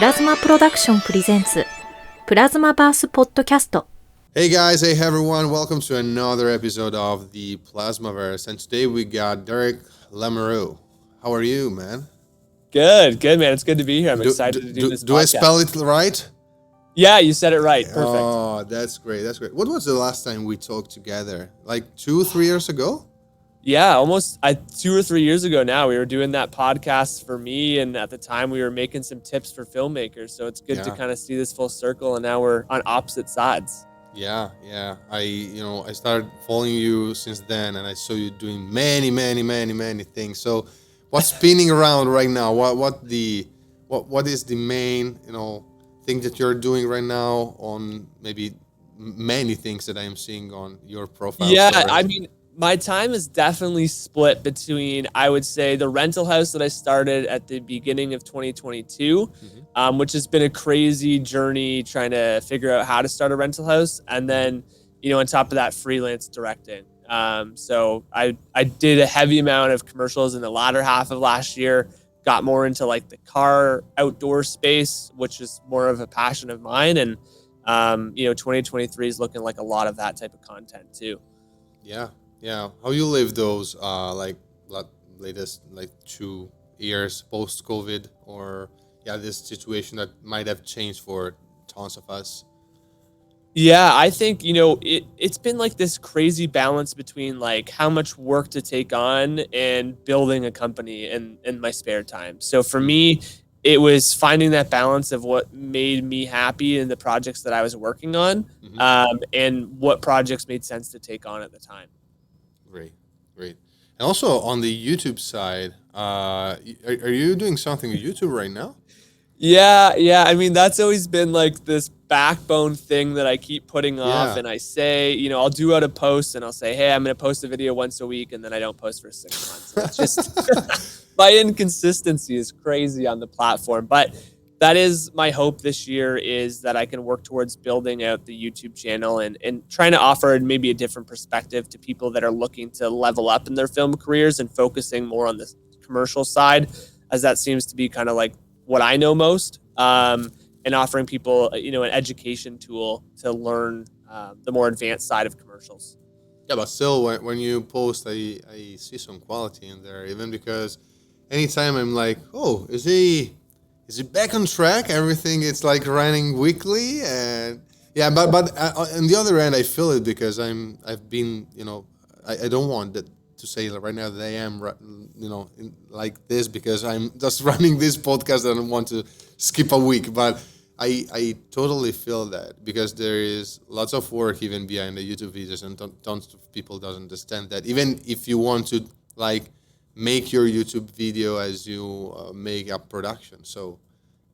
プラズマプロダクションプレゼンツプラズマバースポッドキャスト。 Hey guys, hey everyone, welcome to another episode of the PlasmaVerse, and today we got Derek Lamoreux. How are you, man? Good, man. It's good to be here. I'm excited to do this podcast. Do I spell it right? Yeah, you said it right. Perfect. Oh, that's great. What was the last time we talked together? Like 2-3 years ago? Yeah, almost 2 or 3 years ago now. We were doing that podcast for me, and at the time we were making some tips for filmmakers. So it's good to kind of see this full circle, and now we're on opposite sides. Yeah. I started following you since then, and I saw you doing many things. So what's spinning around right now? What is the main, thing that you're doing right now on maybe many things that I am seeing on your profile? Yeah, I mean, my time is definitely split between, I would say, the rental house that I started at the beginning of 2022, which has been a crazy journey trying to figure out how to start a rental house. And then, on top of that, freelance directing. So I did a heavy amount of commercials in the latter half of last year, got more into like the car outdoor space, which is more of a passion of mine. And, 2023 is looking like a lot of that type of content too. Yeah. How you live those latest 2 years post COVID, or this situation that might have changed for tons of us? Yeah, I think, it's been like this crazy balance between like how much work to take on and building a company in my spare time. So for me, it was finding that balance of what made me happy in the projects that I was working on, and what projects made sense to take on at the time. Great. And also on the YouTube side, are you doing something with YouTube right now? Yeah. I mean, that's always been like this backbone thing that I keep putting off. And I say, I'll do out a post and I'll say, hey, I'm going to post a video once a week. And then I don't post for 6 months. It's just my inconsistency is crazy on the platform. But that is my hope this year, is that I can work towards building out the YouTube channel and trying to offer maybe a different perspective to people that are looking to level up in their film careers and focusing more on the commercial side, as that seems to be kind of like what I know most, and offering people, an education tool to learn the more advanced side of commercials. Yeah, but still, when you post, I see some quality in there, even because anytime I'm like, oh, is he back on track? Everything it's like running weekly, and but on the other end, I feel it because I've been, I don't want that to say right now that I am, like this, because I'm just running this podcast and I don't want to skip a week. But I totally feel that, because there is lots of work even behind the YouTube videos, and tons of people doesn't understand that. Even if you want to make your YouTube video as you make a production. So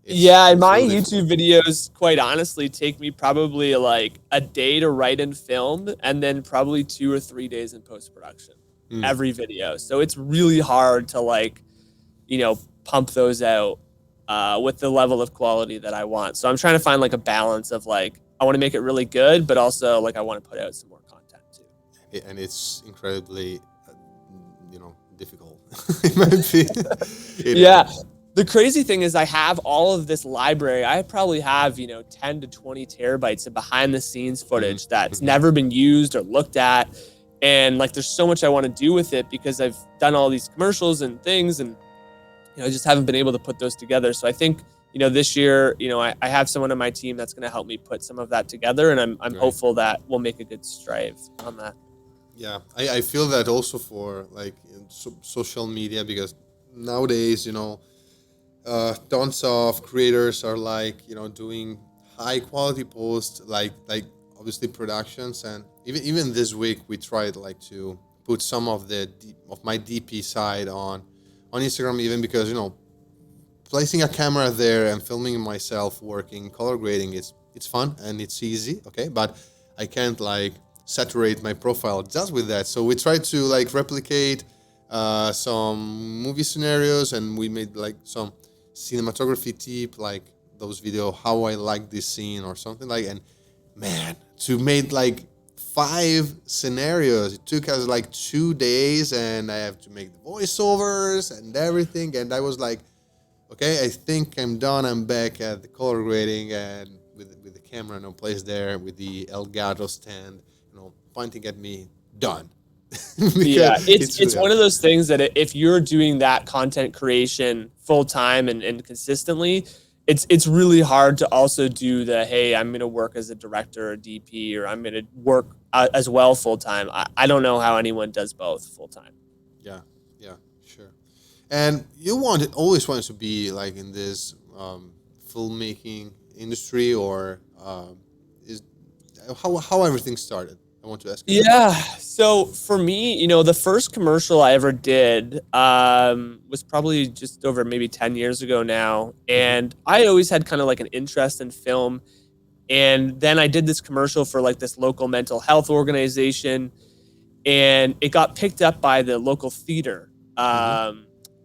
my YouTube videos, quite honestly, take me probably like a day to write and film, and then probably 2 or 3 days in post-production. Every video. So it's really hard to pump those out with the level of quality that I want. So I'm trying to find like a balance of I want to make it really good, but also I want to put out some more content too. And it's incredibly, difficult. It might be. Yeah. The crazy thing is I have all of this library. I probably have, 10 to 20 terabytes of behind the scenes footage that's never been used or looked at. And there's so much I want to do with it, because I've done all these commercials and things, and I just haven't been able to put those together. So I think this year I have someone on my team that's going to help me put some of that together, and I'm hopeful that we'll make a good strive on that. Yeah, I feel that also for social media, because nowadays tons of creators are doing high quality posts, like obviously productions, and even this week we tried to put some of my DP side on Instagram, even because placing a camera there and filming myself working color grading, it's fun and it's easy, okay, but I can't saturate my profile just with that. So we tried to replicate some movie scenarios, and we made some cinematography tip, those video how I like this scene or something, and man, to make 5 scenarios, it took us 2 days, and I have to make the voiceovers and everything, and I was okay, I think I'm done. I'm back at the color grading and with the camera in place there, with the Elgato stand, pointing at me, done. Because Yeah, it's it's really one hard. of those things that if you're doing that content creation full time and consistently, it's really hard to also do the, hey, I'm going to work as a director or DP, or I'm going to work as well full time. I don't know how anyone does both full time. Yeah, yeah, sure. And you always wanted to be like in this filmmaking industry, or is how everything started? I want to ask you that. Yeah. So for me, the first commercial I ever did was probably just over maybe 10 years ago now. Hmm. And I always had kind of like an interest in film. And then I did this commercial for like this local mental health organization, and it got picked up by the local theater Hmm.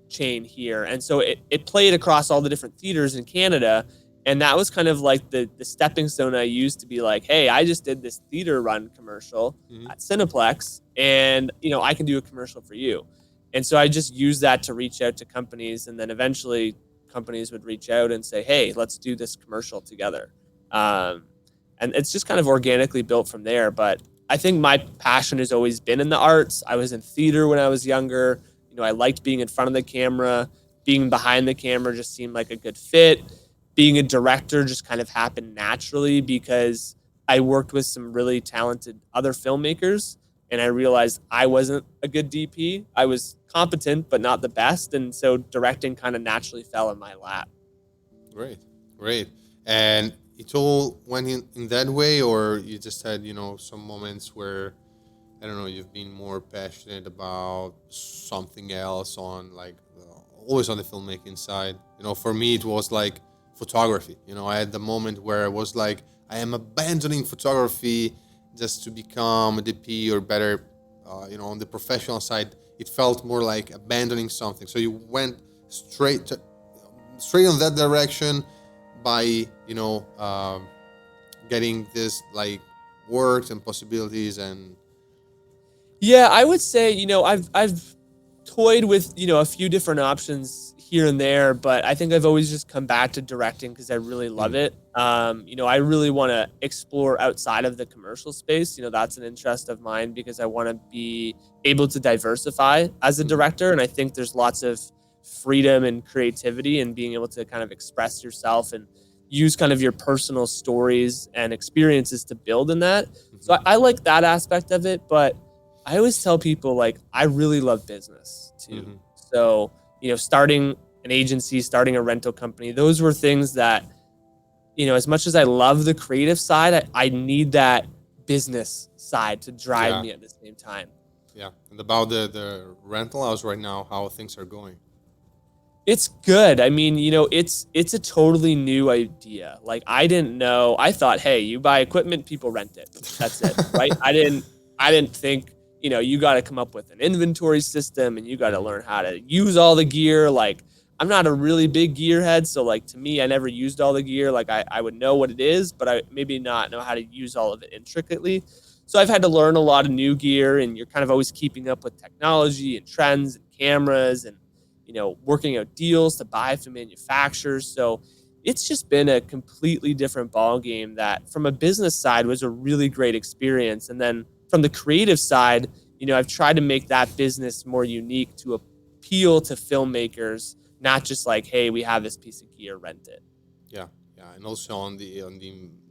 chain here. And so it played across all the different theaters in Canada. And that was kind of like the stepping stone I used to be like, hey, I just did this theater run commercial Hmm. at Cineplex, and I can do a commercial for you. And so I just used that to reach out to companies, and then eventually companies would reach out and say, hey, let's do this commercial together. Um, and it's just kind of organically built from there. But I think my passion has always been in the arts. I was in theater when I was younger. I liked being in front of the camera. Being behind the camera just seemed like a good fit. Being a director just kind of happened naturally because I worked with some really talented other filmmakers, and I realized I wasn't a good DP. I was competent, but not the best. And so directing kind of naturally fell in my lap. Great, great. And it all went in that way, or you just had, some moments where, I don't know, you've been more passionate about something else on like always on the filmmaking side. For me, it was like photography. I had the moment where I was like, I am abandoning photography just to become a DP or better, on the professional side. It felt more like abandoning something. So you went straight on that direction by getting this like works and possibilities and Yeah, I would say, I've toyed with, a few different options here and there, but I think I've always just come back to directing because I really love mm, it. I really want to explore outside of the commercial space. That's an interest of mine because I want to be able to diversify as a mhm, director. And I think there's lots of freedom and creativity and being able to kind of express yourself and use kind of your personal stories and experiences to build in that. So mhm, I like that aspect of it, but I always tell people like I really love business too. mhm. So, starting an agency, starting a rental company, those were things that, as much as I love the creative side, I need that business side to drive Yeah, me at the same time. yeah. And about the rental house right now, how things are going. It's good. I mean, it's a totally new idea. Like I didn't know. I thought, hey, you buy equipment, people rent it. That's it, right? I didn't think, you got to come up with an inventory system and you got to Mhm, learn how to use all the gear. Like I'm not a really big gearhead, so like to me, I never used all the gear. Like I would know what it is, but I maybe not know how to use all of it intricately. So I've had to learn a lot of new gear, and you're kind of always keeping up with technology and trends and cameras and working out deals to buy from manufacturers. So it's just been a completely different ball game that from a business side was a really great experience. And then from the creative side, I've tried to make that business more unique to appeal to filmmakers, not just like, hey, we have this piece of gear, rent it. yeah, yeah. And also on the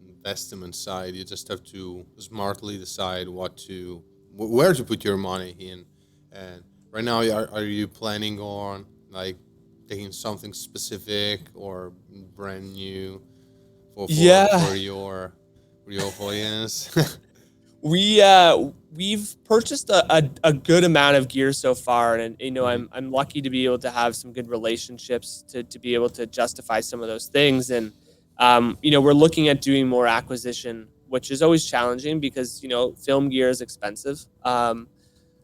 investment side, you just have to smartly decide where to put your money in. And right now, are you planning on like taking something specific or brand new for for Yeah, for your for your audience? we've purchased a good amount of gear so far, and Hmm. I'm lucky to be able to have some good relationships to be able to justify some of those things. And we're looking at doing more acquisition, which is always challenging because film gear is expensive.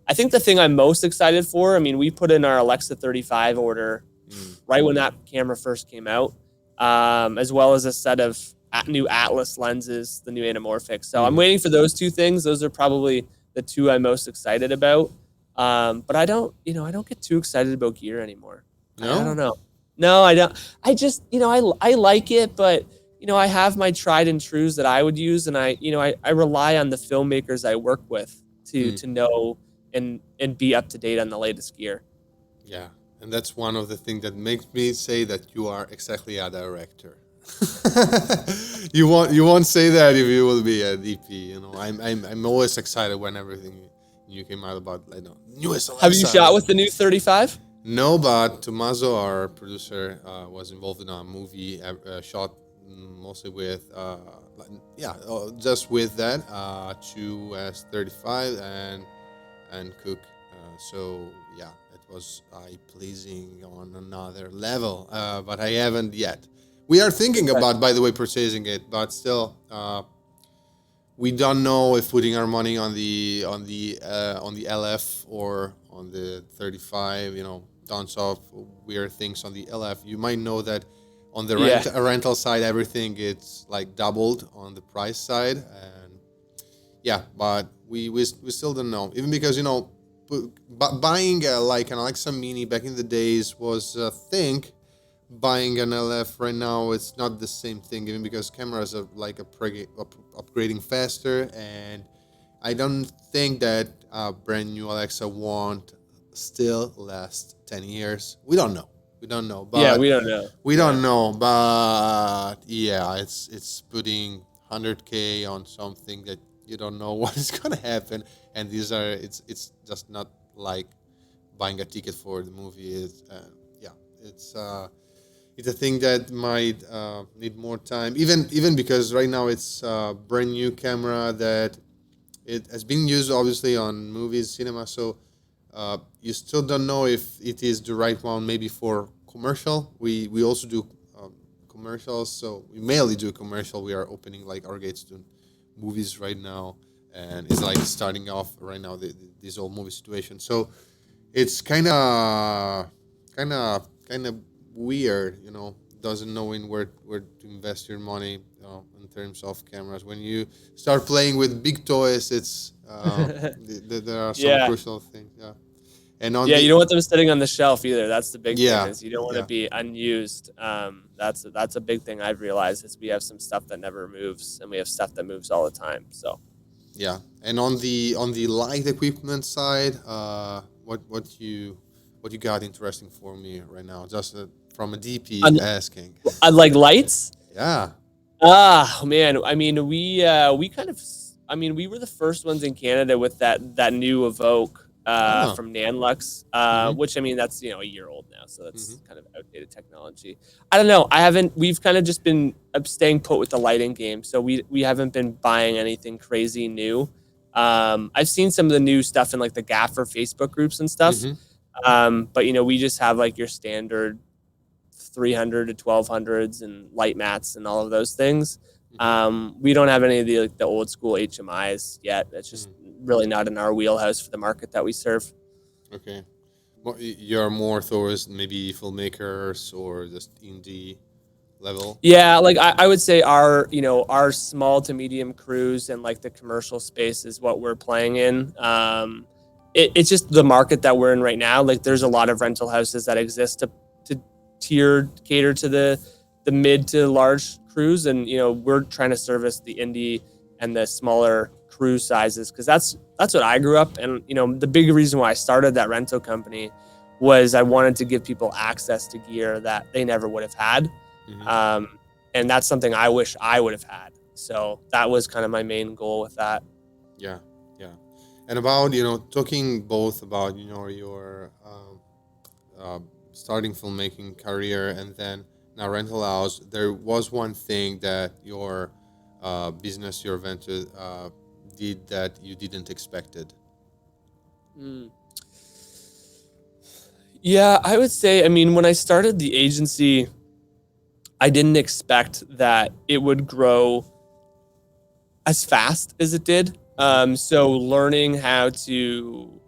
I think the thing I'm most excited for, I mean, we put in our Alexa 35 order Mm. right when that camera first came out, as well as a set of new Atlas lenses, the new anamorphic. So I'm Hmm. waiting for those two things. Those are probably the two I'm most excited about. But I don't get too excited about gear anymore. I don't No, know. No, I don't. I just, I like it, but, I have my tried and trues that I would use. And I rely on the filmmakers I work with to know and be up to date on the latest gear. Yeah. And that's one of the things that makes me say that you are exactly a director. You won't say that if you will be a DP. I'm always excited when everything new came out about newest Alexa. Have you shot with the new 35? No, but Tommaso, our producer, was involved in a movie shot mostly with just with that 2S35 and Cook. So yeah, it was eye pleasing on another level, but I haven't yet. We are thinking about, by the way, purchasing it, but still, we don't know if putting our money on the LF or on the 35. Tons of weird things on the LF. You might know that on the rental side, everything it's like doubled on the price side, and yeah, but we still don't know. Even because buying like an Alexa Mini back in the days was a thing. Buying an LF right now, it's not the same thing, even because cameras are like upgrading faster, and I don't think that a brand new Alexa won't still last 10 years. We don't know. But we don't know. We don't know, but yeah, it's putting 100K on something that you don't know what is gonna happen, and it's just not like buying a ticket for the movie. It's a thing that might need more time, even because right now it's a brand new camera that it has been used obviously on movies, cinema. So you still don't know if it is the right one. Maybe for commercial, we also do commercials. So we mainly do commercial. We are opening like our gates to movies right now, and it's like starting off right now this whole movie situation. So it's kind of weird, doesn't knowing where to invest your money in terms of cameras. When you start playing with big toys, it's there are some crucial things. Yeah, and you don't want them sitting on the shelf either. That's the big thing. Is you don't want to be unused. That's a big thing I've realized is we have some stuff that never moves, and we have stuff that moves all the time. So yeah, and on the light equipment side, what you got interesting for me right now? Just from a DP asking. Like lights? Yeah. Man. I mean, we were the first ones in Canada with that new Evoke from Nanlux, which I mean that's a year old now, so that's kind of outdated technology. I don't know. We've kind of just been staying put with the lighting game, so we haven't been buying anything crazy new. I've seen some of the new stuff in like the Gaffer Facebook groups and stuff. But we just have like your standard 300 to 1200s and light mats and all of those things. We don't have any of the old school HMIs yet. That's just really not in our wheelhouse for the market that we serve. Okay. Well, you're more towards maybe filmmakers or just indie level? Yeah, like I would say our small to medium crews and like the commercial space is what we're playing in. It's just the market that we're in right now. Like there's a lot of rental houses that exist to cater to the mid to large crews, and we're trying to service the indie and the smaller crew sizes because that's what I grew up. And the big reason why I started that rental company was I wanted to give people access to gear that they never would have had. And that's something I wish I would have had. So that was kind of my main goal with that. Yeah. And about, talking both about, your starting filmmaking career and then now rental house, there was one thing that your business, your venture did that you didn't expected. Yeah, I would say, when I started the agency, I didn't expect that it would grow as fast as it did. So learning how to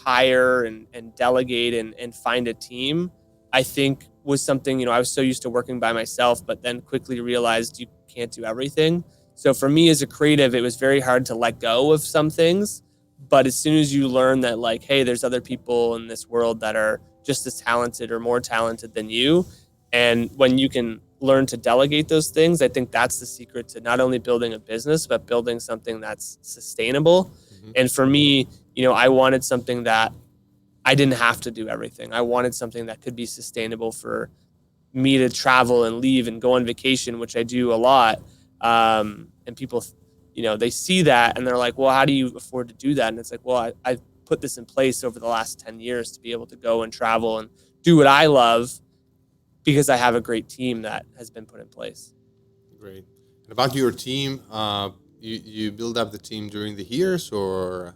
hire and delegate and find a team, I think was something, I was so used to working by myself, but then quickly realized you can't do everything. So for me as a creative, it was very hard to let go of some things. But as soon as you learn that like, hey, there's other people in this world that are just as talented or more talented than you. And when you can learn to delegate those things, I think that's the secret to not only building a business, but building something that's sustainable. And for me, I wanted something that I didn't have to do everything. I wanted something that could be sustainable for me to travel and leave and go on vacation, which I do a lot. And people, they see that and they're like, well, how do you afford to do that? And it's like, well, I've put this in place over the last 10 years to be able to go and travel and do what I love because I have a great team that has been put in place. Great. And about your team, you build up the team during the years or?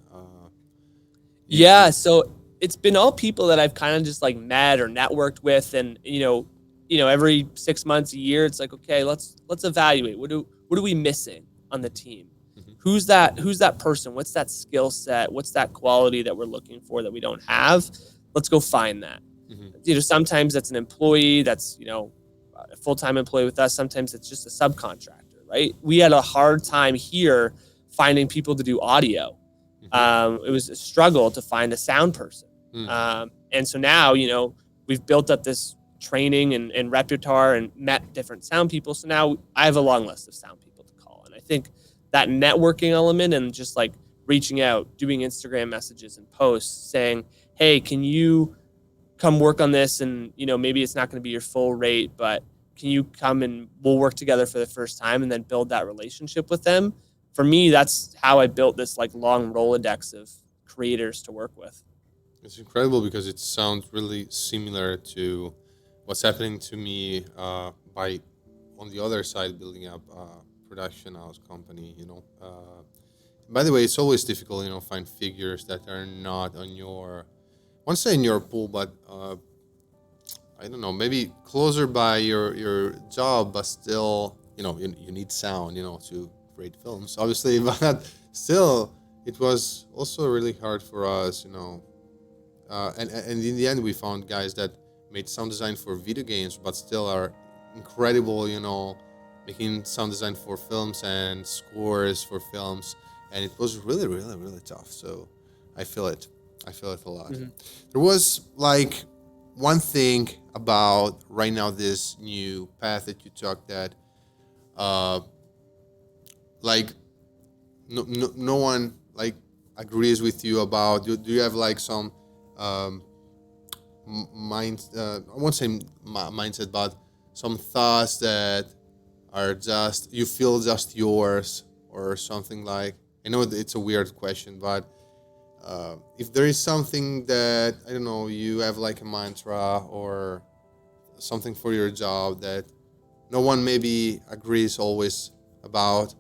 Yeah. So it's been all people that I've kind of just like met or networked with. And, every 6 months, a year, it's like, okay, let's evaluate. What are we missing on the team? Who's that person? What's that skill set? What's that quality that we're looking for that we don't have? Let's go find that. Sometimes that's an employee that's, a full-time employee with us. Sometimes it's just a subcontractor, right? We had a hard time here finding people to do audio. It was a struggle to find a sound person. And so now, we've built up this training and repertoire and met different sound people. So now I have a long list of sound people to call. And I think that networking element and just like reaching out, doing Instagram messages and posts saying, hey, can you come work on this? And, maybe it's not going to be your full rate, but can you come and we'll work together for the first time and then build that relationship with them? For me, that's how I built this like long Rolodex of creators to work with. It's incredible because it sounds really similar to what's happening to me by on the other side building up a production house company. By the way, it's always difficult, find figures that are not on your, I won't say in your pool, but I don't know, maybe closer by your job, but still, you need sound, to create films, obviously, but still, it was also really hard for us, and in the end, we found guys that made sound design for video games, but still are incredible, making sound design for films and scores for films, and it was really, really, really tough. So I feel it a lot. There was like one thing about right now this new path that you took that like no one like agrees with you about. Do you have like some mind I won't say mindset, but some thoughts that are just you feel just yours or something? Like, I know it's a weird question, but if there is something that, I don't know, you have like a mantra or something for your job that no one maybe agrees always about.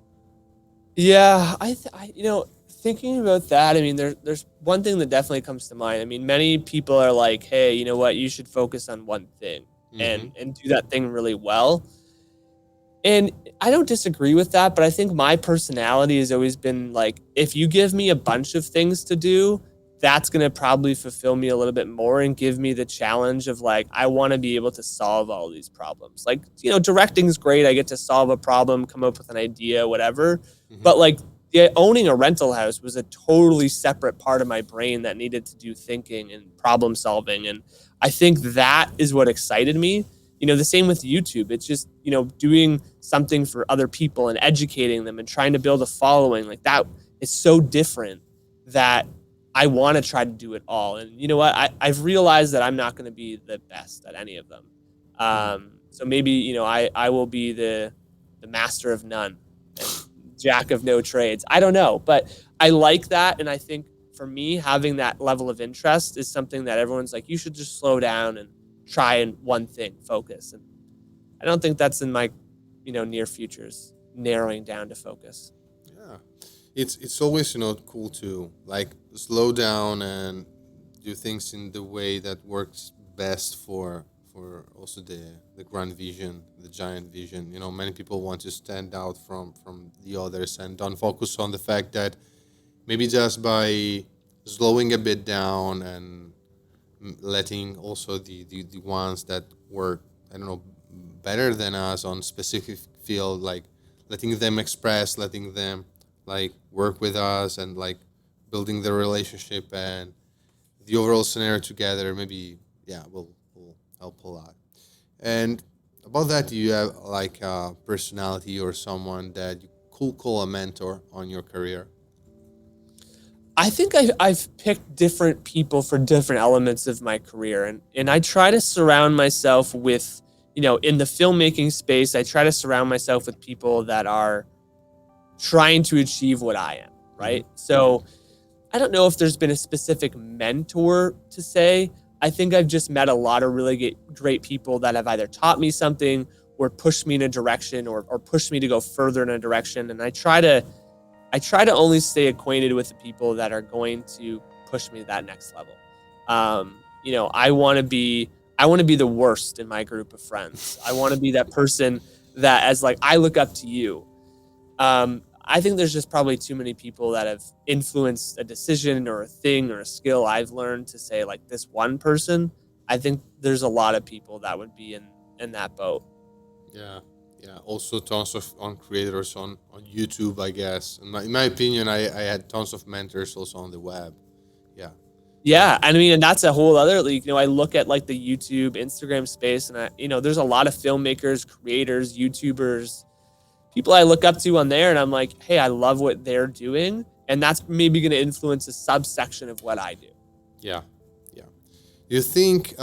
Yeah, I thinking about that, I mean, there's one thing that definitely comes to mind. I mean, many people are like, hey, you know what, you should focus on one thing and do that thing really well. And I don't disagree with that, but I think my personality has always been like, if you give me a bunch of things to do, that's going to probably fulfill me a little bit more and give me the challenge of like, I want to be able to solve all these problems. Like, directing is great. I get to solve a problem, come up with an idea, whatever. But like, owning a rental house was a totally separate part of my brain that needed to do thinking and problem solving. And I think that is what excited me. The same with YouTube. It's just, doing something for other people and educating them and trying to build a following like that is so different that I want to try to do it all. And you know what? I've realized that I'm not going to be the best at any of them. So maybe, I will be the master of none and jack of no trades. I don't know, but I like that. And I think for me, having that level of interest is something that everyone's like, you should just slow down and try in one thing, focus. And I don't think that's in my, near futures, narrowing down to focus. Yeah. It's always, cool to like slow down and do things in the way that works best for also the grand vision, the giant vision. Many people want to stand out from the others and don't focus on the fact that maybe just by slowing a bit down and letting also the ones that work, I don't know, better than us on specific field, like letting them express, letting them like work with us and like building the relationship and the overall scenario together. Maybe yeah, will help a lot. And about that, do you have like a personality or someone that you could call a mentor on your career? I think I've picked different people for different elements of my career. And I try to surround myself with, in the filmmaking space, I try to surround myself with people that are trying to achieve what I am, right? Mm-hmm. So I don't know if there's been a specific mentor to say. I think I've just met a lot of really great people that have either taught me something or pushed me in a direction or pushed me to go further in a direction. And I try to only stay acquainted with the people that are going to push me to that next level. I want to be the worst in my group of friends. I want to be that person that, as like, I look up to you. I think there's just probably too many people that have influenced a decision or a thing or a skill I've learned to say, like, this one person. I think there's a lot of people that would be in that boat. Yeah. Yeah. Also tons of on creators on YouTube, I guess. In my opinion, I had tons of mentors also on the web. Yeah. Yeah, I mean, and that's a whole other league. I look at like the YouTube, Instagram space, and there's a lot of filmmakers, creators, YouTubers, people I look up to on there, and I'm like, hey, I love what they're doing, and that's maybe going to influence a subsection of what I do. Yeah. Yeah. You think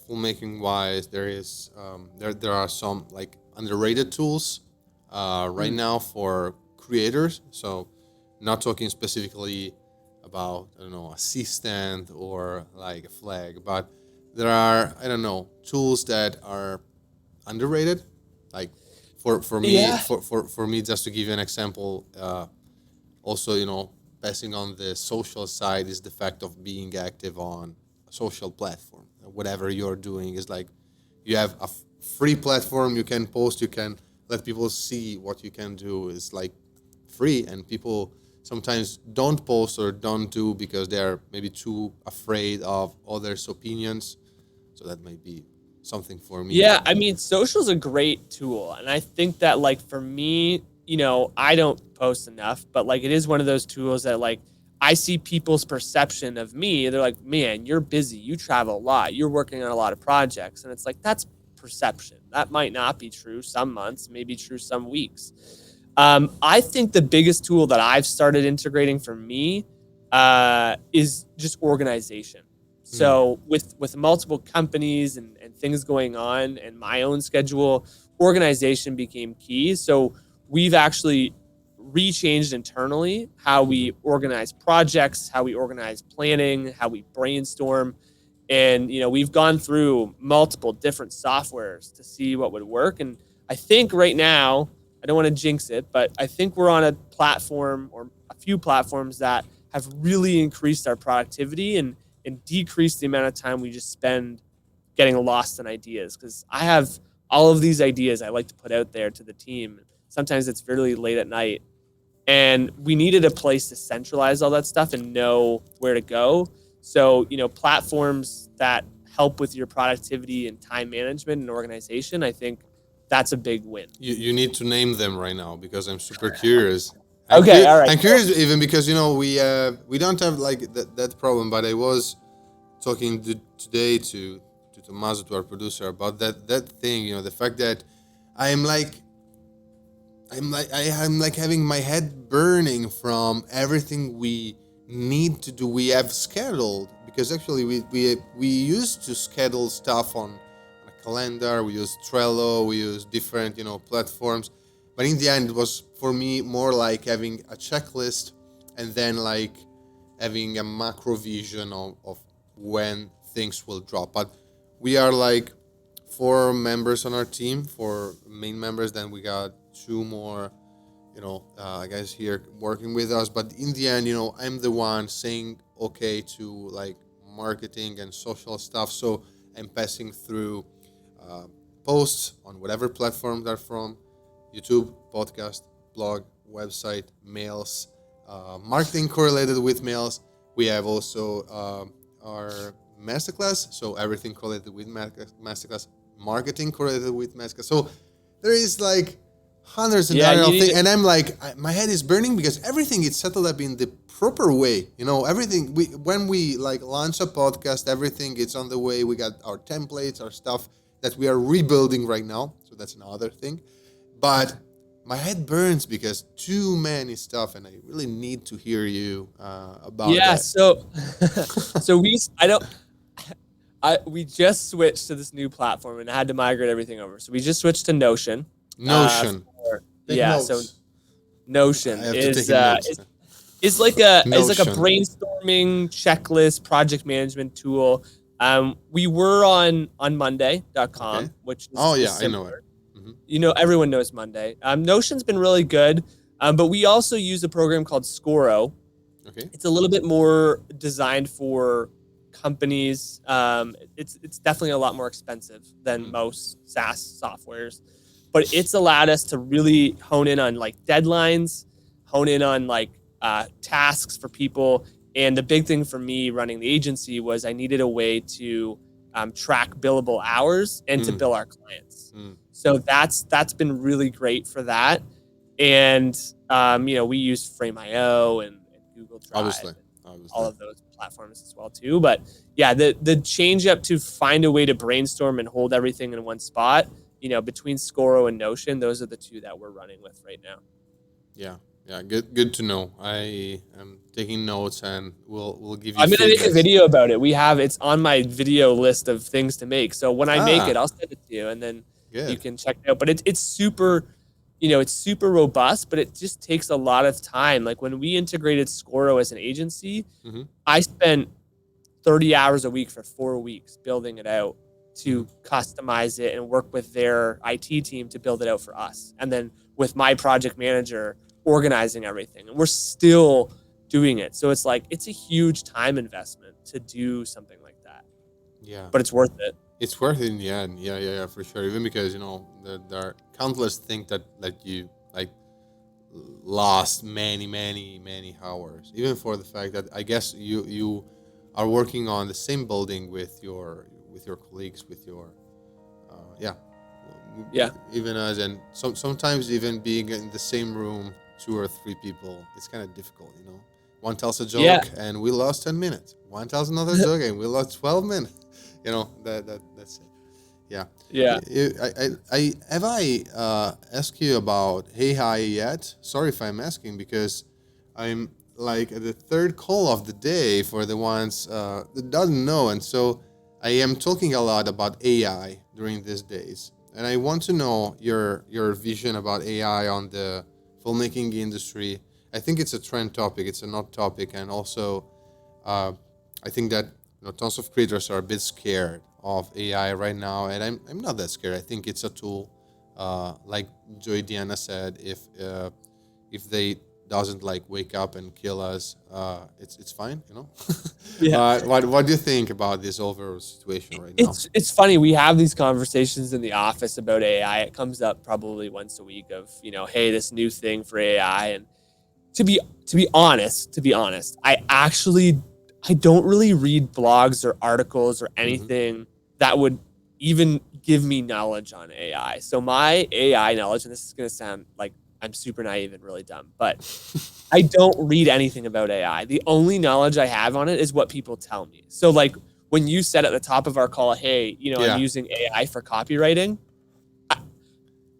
filmmaking wise, there is there are some like underrated tools right now for creators. So not talking specifically about, I don't know, assistant or like a flag, but there are, I don't know, tools that are underrated. Like for me, Yeah. for me, just to give you an example, also, passing on the social side is the fact of being active on a social platform. Whatever you're doing is like, you have a free platform, you can post, you can let people see what you can do. Is like free, and people sometimes don't post or don't do because they're maybe too afraid of others' opinions. So that might be something for me. Yeah, I mean, social's a great tool. And I think that, like, for me, I don't post enough, but like, it is one of those tools that, like, I see people's perception of me. They're like, man, you're busy. You travel a lot. You're working on a lot of projects. And it's like, that's perception. That might not be true some months, maybe true some weeks. I think the biggest tool that I've started integrating for me is just organization. So with multiple companies and things going on and my own schedule, organization became key. So we've actually rechanged internally how we organize projects, how we organize planning, how we brainstorm. And, we've gone through multiple different softwares to see what would work. And I think right now, I don't want to jinx it, but I think we're on a platform or a few platforms that have really increased our productivity and decreased the amount of time we just spend getting lost in ideas. Because I have all of these ideas I like to put out there to the team. Sometimes it's really late at night. And we needed a place to centralize all that stuff and know where to go. So, platforms that help with your productivity and time management and organization, I think that's a big win. You need to name them right now because I'm super curious. All right. I'm curious even because we don't have like that problem. But I was talking today to Tommaso, to our producer, about that thing. The fact that I'm like having my head burning from everything we need to do. We have scheduled because actually we used to schedule stuff on a calendar. We use Trello. We use different platforms. But in the end, it was for me more like having a checklist and then like having a macro vision of when things will drop. But we are like 4 members on our team, 4 main members. Then we got 2 more, guys here working with us. But in the end, I'm the one saying okay to like marketing and social stuff. So I'm passing through posts on whatever platform they're from. YouTube, podcast, blog, website, mails, marketing correlated with mails. We have also our masterclass, so everything correlated with masterclass, marketing correlated with masterclass. So there is like hundreds and hundreds of things, and I'm like, my head is burning because everything is settled up in the proper way. Everything when we like launch a podcast, everything is on the way. We got our templates, our stuff that we are rebuilding right now. So that's another thing. But my head burns because too many stuff, and I really need to hear you about that. We just switched to this new platform and I had to migrate everything over. So we just switched to Notion. Notion. So Notion is like a brainstorming checklist project management tool. We were on Monday.com, which is I know it. Mm-hmm. Everyone knows Monday. Notion's been really good, but we also use a program called Scoro. Okay. It's a little bit more designed for companies. It's definitely a lot more expensive than most SaaS softwares, but it's allowed us to really hone in on like deadlines, hone in on like tasks for people. And the big thing for me running the agency was I needed a way to track billable hours and to bill our clients. So that's been really great for that. And we use Frame.io and Google Drive. Obviously. All of those platforms as well too. But yeah, the change up to find a way to brainstorm and hold everything in one spot, between Scoro and Notion, those are the two that we're running with right now. Yeah. Good to know. I am taking notes and we'll give you I'm going to make a video about it. It's on my video list of things to make. So when I make it, I'll send it to you and then you can check it out. But it's super, it's super robust, but it just takes a lot of time. Like when we integrated Scoro as an agency, I spent 30 hours a week for 4 weeks building it out to customize it and work with their IT team to build it out for us. And then with my project manager organizing everything. And we're still doing it. So it's like, it's a huge time investment to do something like that. Yeah. But it's worth it. It's worth it in the end. Yeah, for sure. Even because, there are countless things that you like lost many hours. Even for the fact that I guess you are working on the same building with your colleagues, with your even as, and sometimes even being in the same room, 2 or 3 people, it's kind of difficult, One tells a joke and we lost 10 minutes. One tells another joke and we lost 12 minutes. That's it. Yeah. Have I asked you about Hey Hi yet? Sorry if I'm asking because I'm like at the third call of the day for the ones that doesn't know, and so I am talking a lot about AI during these days, and I want to know your vision about AI on the filmmaking industry. I think it's a trend topic. It's a not topic, and also I think that tons of creators are a bit scared of AI right now, and I'm not that scared. I think it's a tool, like Joy Diana said. If they doesn't like wake up and kill us, it's fine, What do you think about this overall situation right now? It's funny, we have these conversations in the office about AI. It comes up probably once a week of hey, this new thing for AI. And to be honest, I don't really read blogs or articles or anything that would even give me knowledge on AI. So my AI knowledge, and this is going to sound like I'm super naive and really dumb, but I don't read anything about AI. The only knowledge I have on it is what people tell me. So like when you said at the top of our call, hey, I'm using AI for copywriting.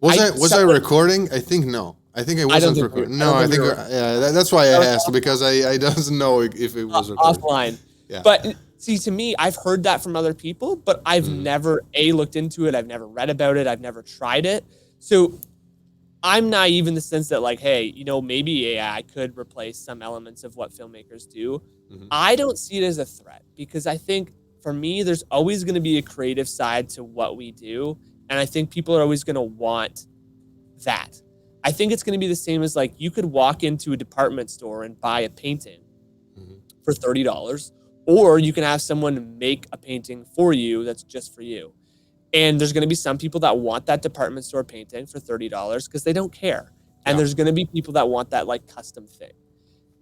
Was I recording? I think no. I think I wasn't recording. No, I think that's why I asked, because I doesn't know if it was recording. Offline. Yeah. But see, to me, I've heard that from other people, but I've never looked into it. I've never read about it. I've never tried it. So I'm naive in the sense that like, hey, maybe AI could replace some elements of what filmmakers do. I don't see it as a threat, because I think for me, there's always going to be a creative side to what we do. And I think people are always going to want that. I think it's going to be the same as like you could walk into a department store and buy a painting for $30, or you can have someone make a painting for you that's just for you. And there's going to be some people that want that department store painting for $30 because they don't care. And there's going to be people that want that like custom thing.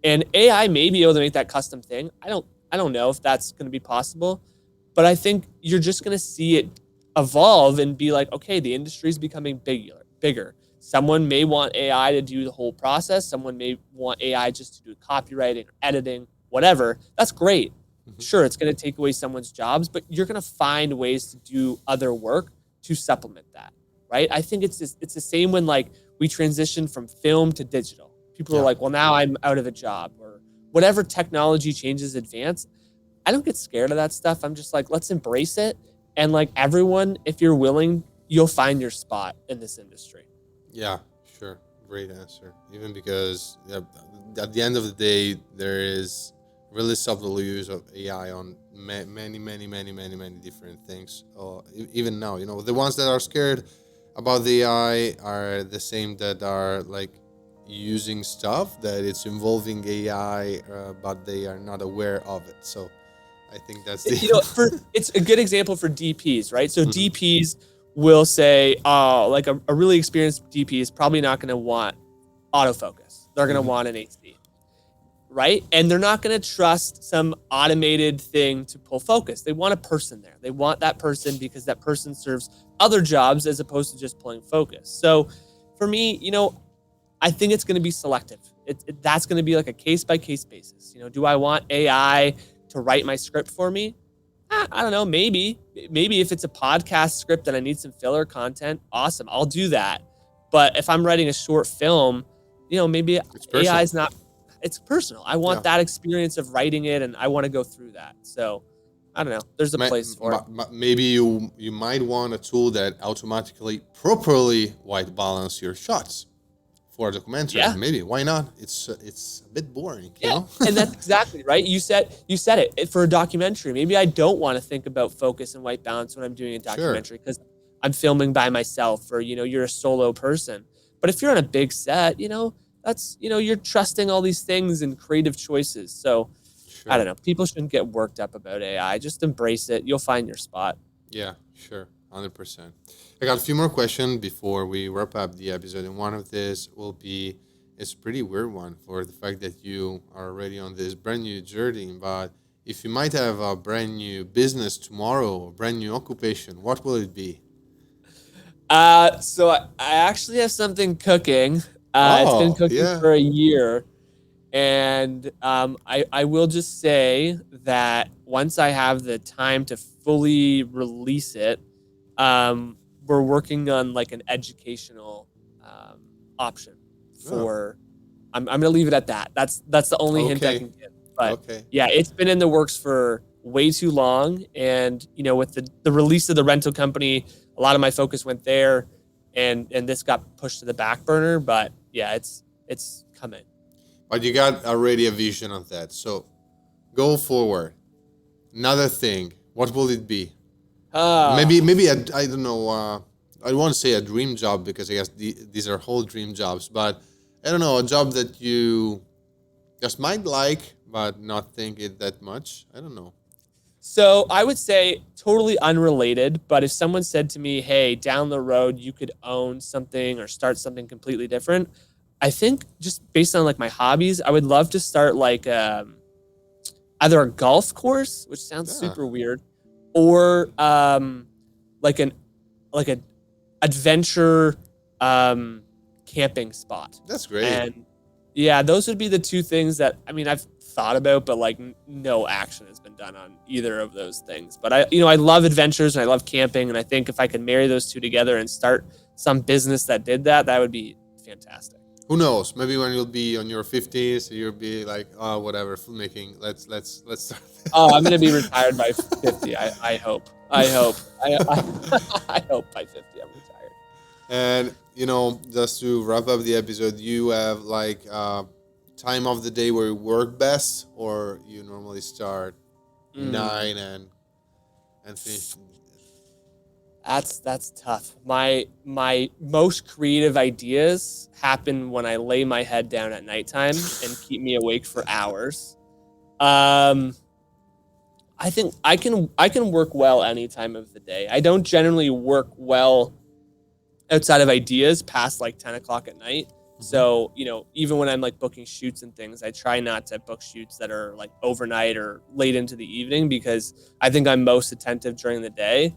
And AI may be able to make that custom thing. I don't know if that's going to be possible, but I think you're just going to see it evolve and be like, okay, the industry is becoming bigger. Someone may want AI to do the whole process. Someone may want AI just to do copywriting, editing, whatever. That's great. Sure, it's going to take away someone's jobs, but you're going to find ways to do other work to supplement that, right? I think it's the same when like we transition from film to digital. People are like, well, now I'm out of a job, or whatever technology changes advance. I don't get scared of that stuff. I'm just like, let's embrace it. And like everyone, if you're willing, you'll find your spot in this industry. Yeah, sure. Great answer. Even because at the end of the day, there is really subtle use of AI on many different things. Even now, the ones that are scared about the AI are the same that are like using stuff that it's involving AI, but they are not aware of it. So I think that's it's a good example for DPs, right? So DPs will say, like a really experienced DP is probably not going to want autofocus. They're going to want an HD, right? And they're not going to trust some automated thing to pull focus. They want a person there. They want that person because that person serves other jobs as opposed to just pulling focus. So for me, I think it's going to be selective. That's going to be like a case-by-case basis. Do I want AI to write my script for me? I don't know. Maybe if it's a podcast script and I need some filler content, awesome. I'll do that. But if I'm writing a short film, maybe AI is not, it's personal. I want that experience of writing it and I want to go through that. So I don't know. There's a place for it. Maybe you might want a tool that automatically properly white balance your shots for a documentary. Yeah. Maybe. Why not? It's a bit boring, you know? And that's exactly right. You said it for a documentary. Maybe I don't want to think about focus and white balance when I'm doing a documentary because I'm filming by myself, or you're a solo person. But if you're on a big set, that's you're trusting all these things and creative choices. So I don't know. People shouldn't get worked up about AI. Just embrace it. You'll find your spot. Yeah, sure. 100%. I got a few more questions before we wrap up the episode, and one of this will be, it's a pretty weird one for the fact that you are already on this brand new journey, but if you might have a brand new business tomorrow, a brand new occupation, what will it be? So I actually have something cooking. It's been cooking for a year, and I will just say that once I have the time to fully release it, we're working on like an educational option for. I'm gonna leave it at that. That's the only hint I can give. But yeah, it's been in the works for way too long, and with the release of the rental company, a lot of my focus went there, and this got pushed to the back burner. But yeah, it's coming. But you got already a vision of that. So go forward. Another thing. What will it be? Maybe I don't know. I won't say a dream job because I guess these are whole dream jobs. But I don't know, a job that you just might like but not think it that much. I don't know. So I would say totally unrelated. But if someone said to me, "Hey, down the road you could own something or start something completely different," I think just based on like my hobbies, I would love to start like either a golf course, which sounds super weird, or like an adventure camping spot. That's great. And yeah, those would be the two things that I've thought about, but like no action has been done on either of those things. But I love adventures and I love camping, and I think if I could marry those two together and start some business that did that, that would be fantastic. Who knows? Maybe when you'll be on your 50s, you'll be like, oh, whatever, filmmaking. Let's start. Oh, I'm gonna be retired by 50. I hope. I hope by 50 I'm retired. And just to wrap up the episode, you have like time of the day where you work best, or you normally start 9 and finish? That's tough. My most creative ideas happen when I lay my head down at nighttime and keep me awake for hours. I think I can work well any time of the day. I don't generally work well outside of ideas past like 10 o'clock at night. So, even when I'm like booking shoots and things, I try not to book shoots that are like overnight or late into the evening, because I think I'm most attentive during the day.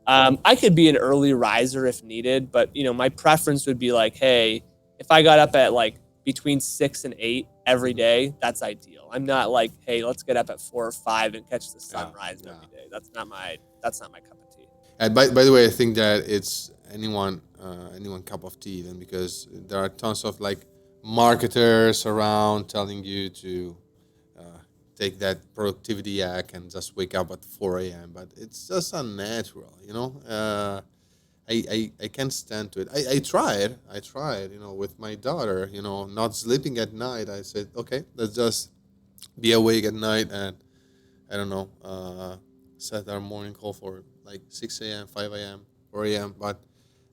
I could be an early riser if needed, but my preference would be like, hey, if I got up at like between 6 and 8 every day, that's ideal. I'm not like, hey, let's get up at 4 or 5 and catch the sunrise every day. That's not my cup of tea. And by the way, I think that it's anyone cup of tea, then, because there are tons of like marketers around telling you to take that productivity hack and just wake up at 4 a.m. But it's just unnatural, I can't stand to it. I tried, with my daughter, not sleeping at night. I said, okay, let's just be awake at night and, I don't know, set our morning call for like 6 a.m., 5 a.m., 4 a.m. But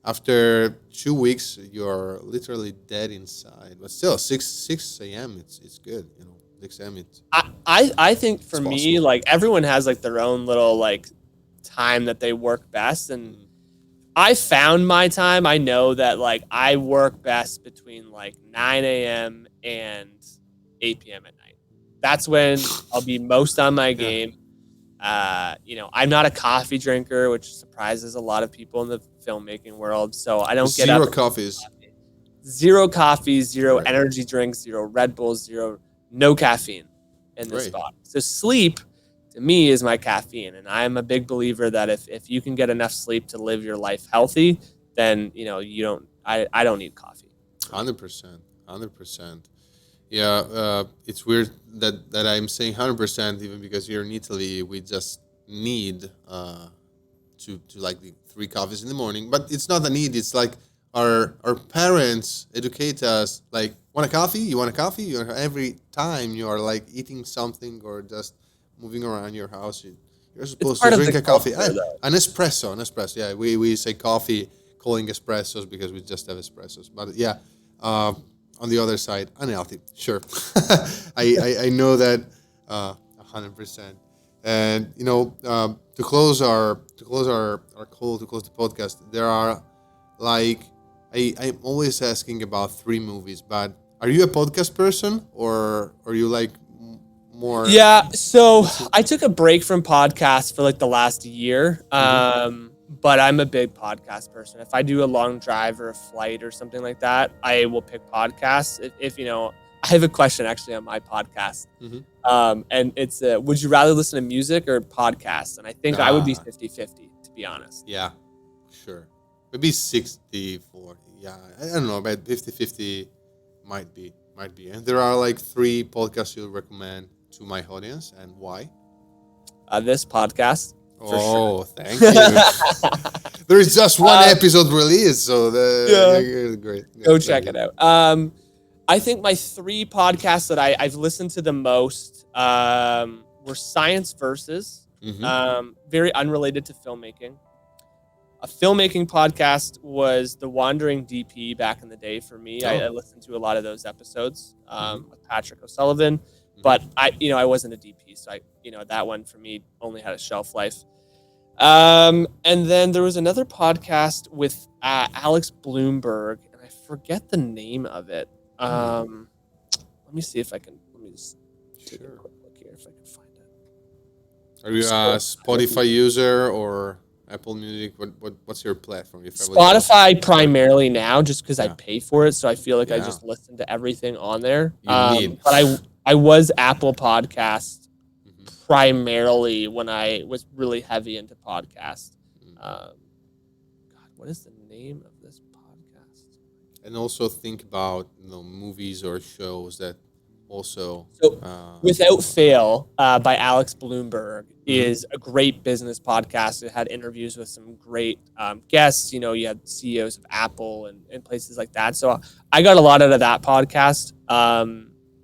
after 2 weeks, you're literally dead inside. But still, 6 a.m., it's good, 6 a.m. I think for me, possible. like everyone has like their own little like time that they work best, and I found my time. I know that like I work best between like 9 a.m. and 8 p.m. at night. That's when I'll be most on my game. I'm not a coffee drinker, which surprises a lot of people in the filmmaking world. So I don't get zero up. coffees. Zero coffee, zero Right. energy drinks, zero Red Bulls, no caffeine in this Right. spot. So sleep to me is my caffeine. And I'm a big believer that if you can get enough sleep to live your life healthy, then, I don't need coffee. 100%. Yeah, it's weird that I'm saying 100%, even because here in Italy we just need to like the 3 coffees in the morning. But it's not a need. It's like our parents educate us like, want a coffee? You want a coffee? Every time you are like eating something or just moving around your house, you're supposed to drink a coffee. An espresso. Yeah, we say coffee, calling espressos because we just have espressos. But yeah. On the other side, unhealthy. Sure, I know that 100%. And to close our call, to close the podcast, there are like I'm always asking about 3 movies. But are you a podcast person, or are you like more? Yeah, so I took a break from podcasts for like the last year. But I'm a big podcast person. If I do a long drive or a flight or something like that, I will pick podcasts. If I have a question actually on my podcast. And it's, would you rather listen to music or podcasts? And I think I would be 50-50, to be honest. Yeah, sure. Maybe 60-40. Yeah, I don't know, but 50-50 might be. And there are like 3 podcasts you'll recommend to my audience, and why? This podcast. Oh, thank you. There is just one episode released, so great. Go check it out. I think my 3 podcasts that I've listened to the most were Science Versus, very unrelated to filmmaking. A filmmaking podcast was The Wandering DP back in the day for me. I listened to a lot of those episodes with Patrick O'Sullivan. But I wasn't a DP, so that one for me only had a shelf life. And then there was another podcast with Alex Bloomberg, and I forget the name of it. Let me see if I can. Let me just take a quick look here if I can find it. Are you a Spotify user or Apple Music? What's your platform? Spotify primarily now, just because I pay for it, so I feel like I just listen to everything on there. But I was Apple Podcast primarily when I was really heavy into podcasts. God, what is the name of this podcast? And also think about movies or shows that also. So, Without Fail by Alex Bloomberg is a great business podcast. It had interviews with some great guests. You had CEOs of Apple and places like that. So I got a lot out of that podcast.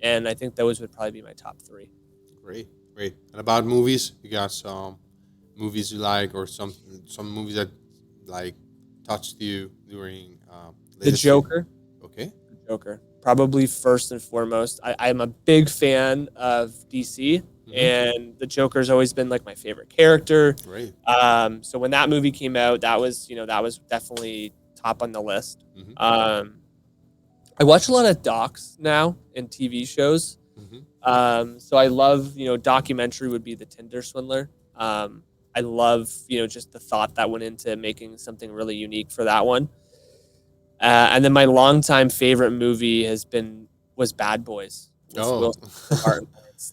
And I think those would probably be my top 3. Great. And about movies, you got some movies you like, or some movies that like touched you during The Joker. Okay. The Joker. Probably first and foremost. I'm a big fan of DC, and the Joker's always been like my favorite character. Great. So when that movie came out, that was definitely top on the list. I watch a lot of docs now and TV shows. So I love, documentary would be The Tinder Swindler. I I love, just the thought that went into making something really unique for that one. And then my longtime favorite movie was Bad Boys. Oh.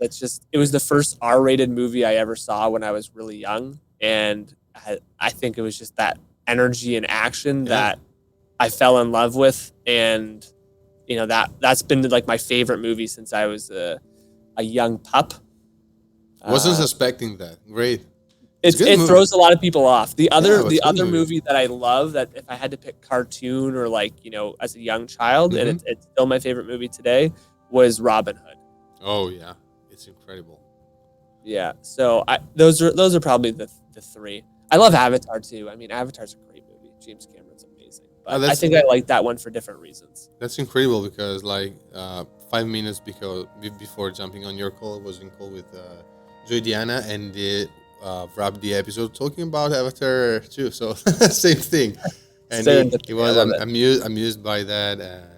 It was the first R-rated movie I ever saw when I was really young. And I think it was just that energy and action that I fell in love with. And, that's been like my favorite movie since I was a young pup. Wasn't suspecting that. Great. It throws a lot of people off. The other movie that I love, that if I had to pick cartoon or as a young child, and it's still my favorite movie today, was Robin Hood. Oh yeah, it's incredible. Yeah, so those are probably the three. I love Avatar too. I mean, Avatar's a great movie. James Cameron's amazing, but I think I like that one for different reasons. That's incredible because 5 minutes before jumping on your call, I was in call with Joy Diana and wrapped the episode talking about Avatar too. So same thing, and he was amused by that.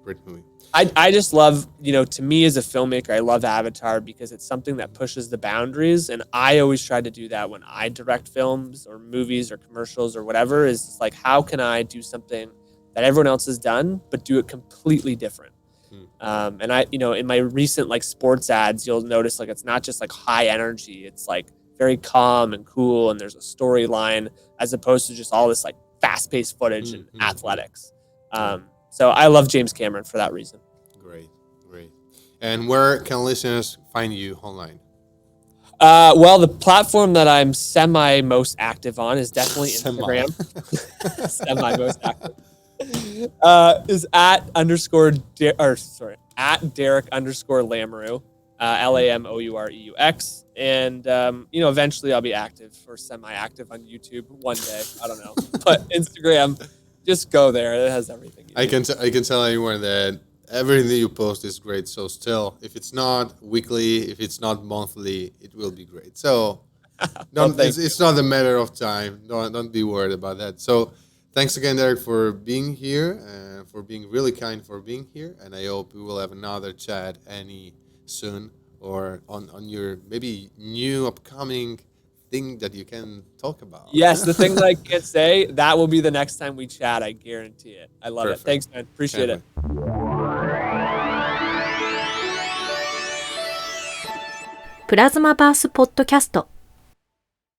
Great movie. I just love, to me as a filmmaker, I love Avatar because it's something that pushes the boundaries. And I always try to do that when I direct films or movies or commercials or whatever, is just how can I do something that everyone else has done, but do it completely different? And I, in my recent sports ads, you'll notice it's not just high energy. It's very calm and cool. And there's a storyline as opposed to just all this fast paced footage and athletics. So I love James Cameron for that reason. Great. And where can listeners find you online? Well, the platform that I'm most active on is definitely Instagram. Most active. Is at Derek_Lamoreux, LAMOUREUX. And, eventually I'll be active or semi-active on YouTube one day. I don't know. But Instagram, just go there. It has everything. I can tell anyone that everything that you post is great. So still, if it's not weekly, if it's not monthly, it will be great. So it's not a matter of time. Don't be worried about that. So thanks again, Derek, for being here and for being really kind for being here. And I hope we will have another chat soon or on your maybe new upcoming thing that you can talk about. Yes, the thing that I can't say, that will be the next time we chat. I guarantee it. I love it. Thanks, man. Appreciate it.プラズマバースポッドキャスト